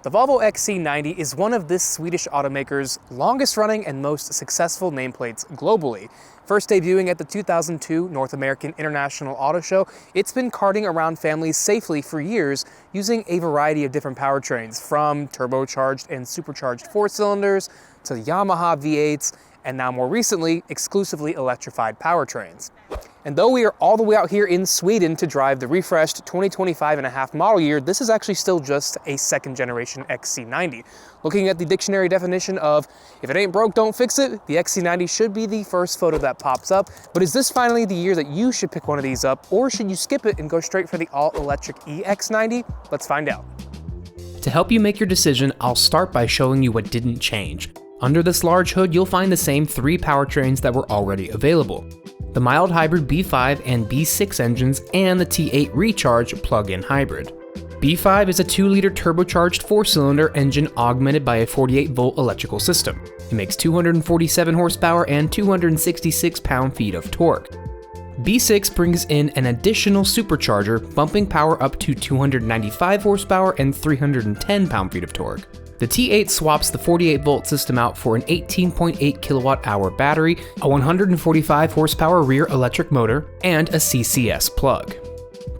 The Volvo XC90 is one of this Swedish automaker's longest running and most successful nameplates globally. First debuting at the 2002 North American International Auto Show, it's been carting around families safely for years using a variety of different powertrains, from turbocharged and supercharged 4-cylinders to Yamaha V8s, and now more recently, exclusively electrified powertrains. And though we are all the way out here in Sweden to drive the refreshed 2025.5 model year, this is actually still just a second generation XC90. Looking at the dictionary definition of, if it ain't broke, don't fix it, the XC90 should be the first photo that pops up. But is this finally the year that you should pick one of these up, or should you skip it and go straight for the all-electric EX90? Let's find out. To help you make your decision, I'll start by showing you what didn't change. Under this large hood, you'll find the same three powertrains that were already available: the mild hybrid B5 and B6 engines, and the T8 Recharge plug-in hybrid. B5 is a 2-liter turbocharged 4-cylinder engine augmented by a 48-volt electrical system. It makes 247 horsepower and 266 pound-feet of torque. B6 brings in an additional supercharger, bumping power up to 295 horsepower and 310 pound-feet of torque. The T8 swaps the 48-volt system out for an 18.8 kilowatt-hour battery, a 145 horsepower rear electric motor, and a CCS plug.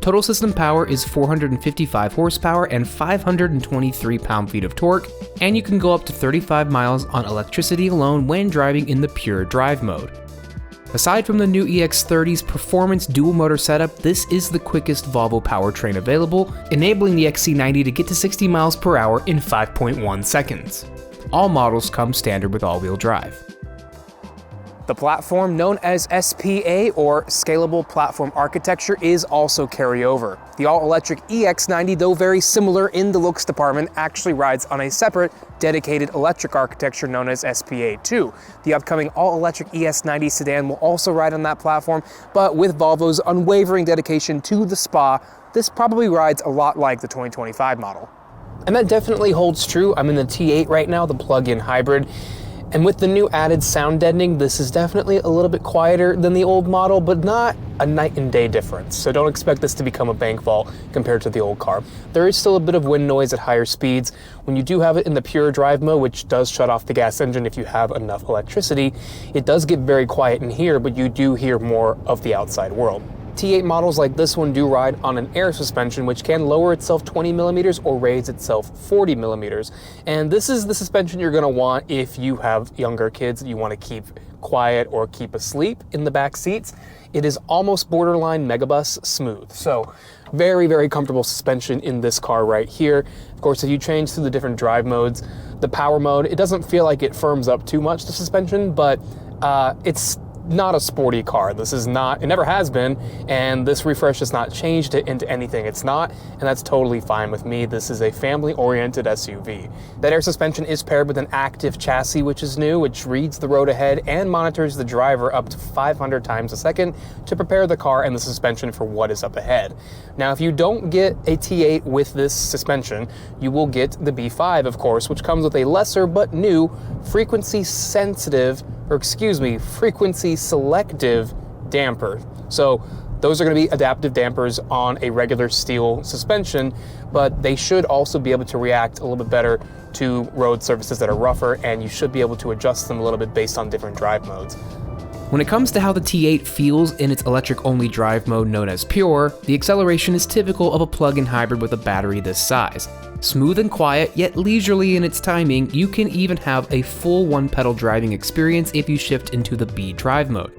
Total system power is 455 horsepower and 523 pound-feet of torque, and you can go up to 35 miles on electricity alone when driving in the pure drive mode. Aside from the new EX30's performance dual motor setup, this is the quickest Volvo powertrain available, enabling the XC90 to get to 60 miles per hour in 5.1 seconds. All models come standard with all-wheel drive. The platform, known as SPA, or Scalable Platform Architecture, is also carryover. The all-electric EX90, though very similar in the looks department, actually rides on a separate, dedicated electric architecture known as SPA2. The upcoming all-electric ES90 sedan will also ride on that platform, but with Volvo's unwavering dedication to the SPA, this probably rides a lot like the 2025 model. And that definitely holds true. I'm in the T8 right now, the plug-in hybrid. And with the new added sound deadening, this is definitely a little bit quieter than the old model, but not a night and day difference. So don't expect this to become a bank vault compared to the old car. There is still a bit of wind noise at higher speeds. When you do have it in the pure drive mode, which does shut off the gas engine if you have enough electricity, it does get very quiet in here, but you do hear more of the outside world. T8 models like this one do ride on an air suspension, which can lower itself 20 millimeters or raise itself 40 millimeters. And this is the suspension you're gonna want if you have younger kids that you wanna keep quiet or keep asleep in the back seats. It is almost borderline Megabus smooth. So very, very comfortable suspension in this car right here. Of course, if you change through the different drive modes, the power mode, it doesn't feel like it firms up too much, the suspension, but it's not a sporty car. This is not, it never has been, and this refresh has not changed it into anything it's not, and that's totally fine with me. This is a family-oriented SUV. That air suspension is paired with an active chassis, which is new, which reads the road ahead and monitors the driver up to 500 times a second to prepare the car and the suspension for what is up ahead. Now, if you don't get a T8 with this suspension, you will get the B5, of course, which comes with a lesser but new frequency selective damper. So those are going to be adaptive dampers on a regular steel suspension, but they should also be able to react a little bit better to road surfaces that are rougher, and you should be able to adjust them a little bit based on different drive modes. When it comes to how the T8 feels in its electric-only drive mode known as Pure, the acceleration is typical of a plug-in hybrid with a battery this size. Smooth and quiet, yet leisurely in its timing, you can even have a full one-pedal driving experience if you shift into the B drive mode.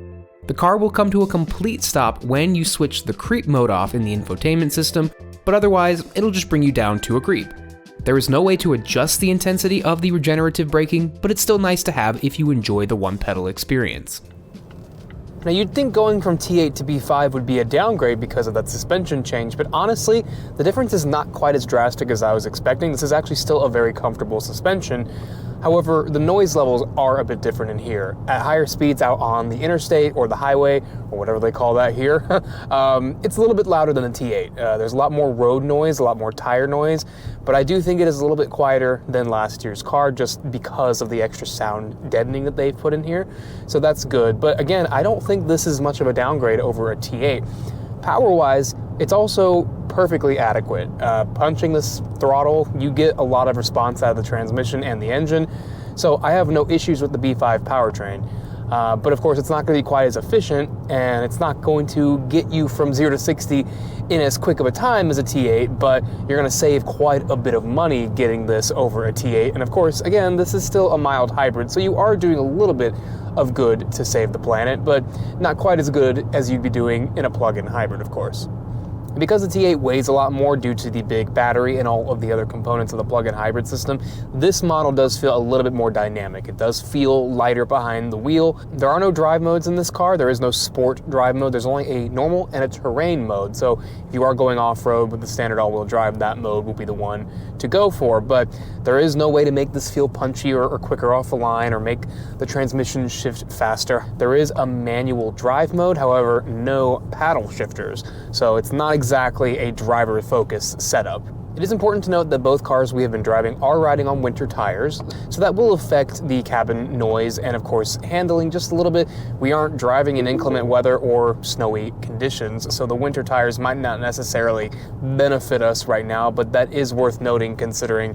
The car will come to a complete stop when you switch the creep mode off in the infotainment system, but otherwise, it'll just bring you down to a creep. There is no way to adjust the intensity of the regenerative braking, but it's still nice to have if you enjoy the one-pedal experience. Now, you'd think going from T8 to B5 would be a downgrade because of that suspension change, but honestly, the difference is not quite as drastic as I was expecting. This is actually still a very comfortable suspension. However, the noise levels are a bit different in here. At higher speeds out on the interstate or the highway, or whatever they call that here, it's a little bit louder than the T8. There's a lot more road noise, a lot more tire noise, but I do think it is a little bit quieter than last year's car just because of the extra sound deadening that they've put in here. So that's good. But again, I don't think this is much of a downgrade over a T8. Power-wise, It's also perfectly adequate. Punching this throttle, you get a lot of response out of the transmission and the engine, so I have no issues with the B5 powertrain. But of course, it's not going to be quite as efficient, and it's not going to get you from 0 to 60 in as quick of a time as a T8, but you're going to save quite a bit of money getting this over a T8. And of course, again, this is still a mild hybrid, so you are doing a little bit of good to save the planet, but not quite as good as you'd be doing in a plug-in hybrid, of course. Because the T8 weighs a lot more due to the big battery and all of the other components of the plug-in hybrid system, this model does feel a little bit more dynamic. It does feel lighter behind the wheel. There are no drive modes in this car. There is no sport drive mode. There's only a normal and a terrain mode. So if you are going off-road with the standard all-wheel drive, that mode will be the one to go for. But there is no way to make this feel punchier or quicker off the line or make the transmission shift faster. There is a manual drive mode, however, no paddle shifters. So it's not exactly a driver-focused setup. It is important to note that both cars we have been driving are riding on winter tires, so that will affect the cabin noise and of course handling just a little bit. We aren't driving in inclement weather or snowy conditions, so the winter tires might not necessarily benefit us right now, but that is worth noting considering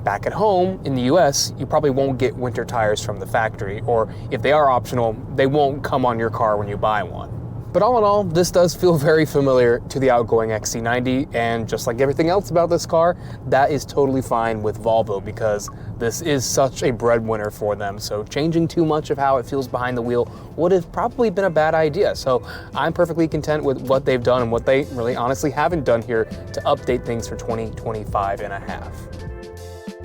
back at home in the US, you probably won't get winter tires from the factory, or if they are optional, they won't come on your car when you buy one. But all in all, this does feel very familiar to the outgoing XC90, and just like everything else about this car, that is totally fine with Volvo because this is such a breadwinner for them. So changing too much of how it feels behind the wheel would have probably been a bad idea. So I'm perfectly content with what they've done and what they really honestly haven't done here to update things for 2025.5.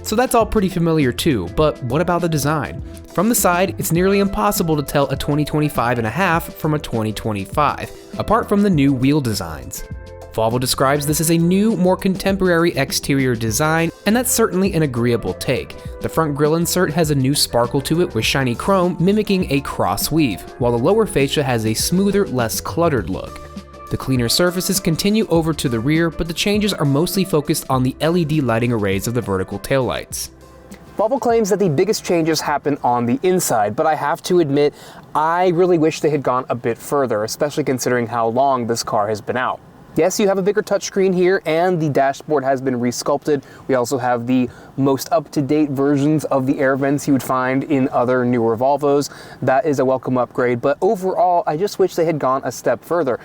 So that's all pretty familiar too, but what about the design? From the side, it's nearly impossible to tell a 2025.5 from a 2025, apart from the new wheel designs. Volvo describes this as a new, more contemporary exterior design, and that's certainly an agreeable take. The front grille insert has a new sparkle to it with shiny chrome mimicking a cross weave, while the lower fascia has a smoother, less cluttered look. The cleaner surfaces continue over to the rear, but the changes are mostly focused on the LED lighting arrays of the vertical taillights. Volvo claims that the biggest changes happen on the inside, but I have to admit, I really wish they had gone a bit further, especially considering how long this car has been out. Yes, you have a bigger touchscreen here, and the dashboard has been resculpted. We also have the most up-to-date versions of the air vents you would find in other newer Volvos. That is a welcome upgrade, but overall, I just wish they had gone a step further.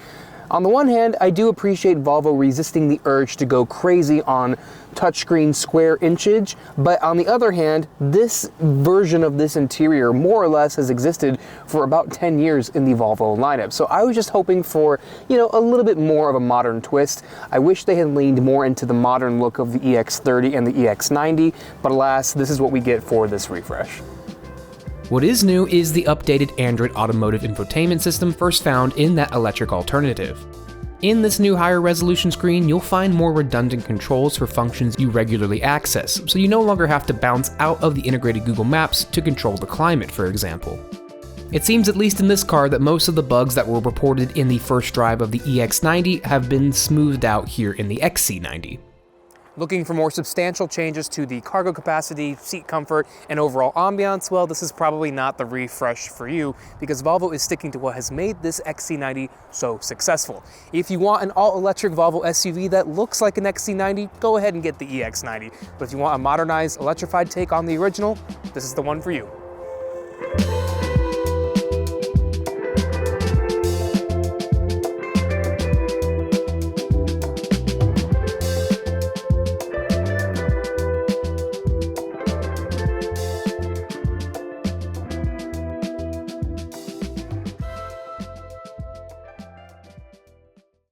On the one hand, I do appreciate Volvo resisting the urge to go crazy on touchscreen square inchage, but on the other hand, this version of this interior more or less has existed for about 10 years in the Volvo lineup. So I was just hoping for, a little bit more of a modern twist. I wish they had leaned more into the modern look of the EX30 and the EX90, but alas, this is what we get for this refresh. What is new is the updated Android Automotive infotainment system first found in that electric alternative. In this new higher resolution screen, you'll find more redundant controls for functions you regularly access, so you no longer have to bounce out of the integrated Google Maps to control the climate, for example. It seems, at least in this car, that most of the bugs that were reported in the first drive of the EX90 have been smoothed out here in the XC90. Looking for more substantial changes to the cargo capacity, seat comfort, and overall ambiance? Well, this is probably not the refresh for you because Volvo is sticking to what has made this XC90 so successful. If you want an all-electric Volvo SUV that looks like an XC90, go ahead and get the EX90. But if you want a modernized, electrified take on the original, this is the one for you.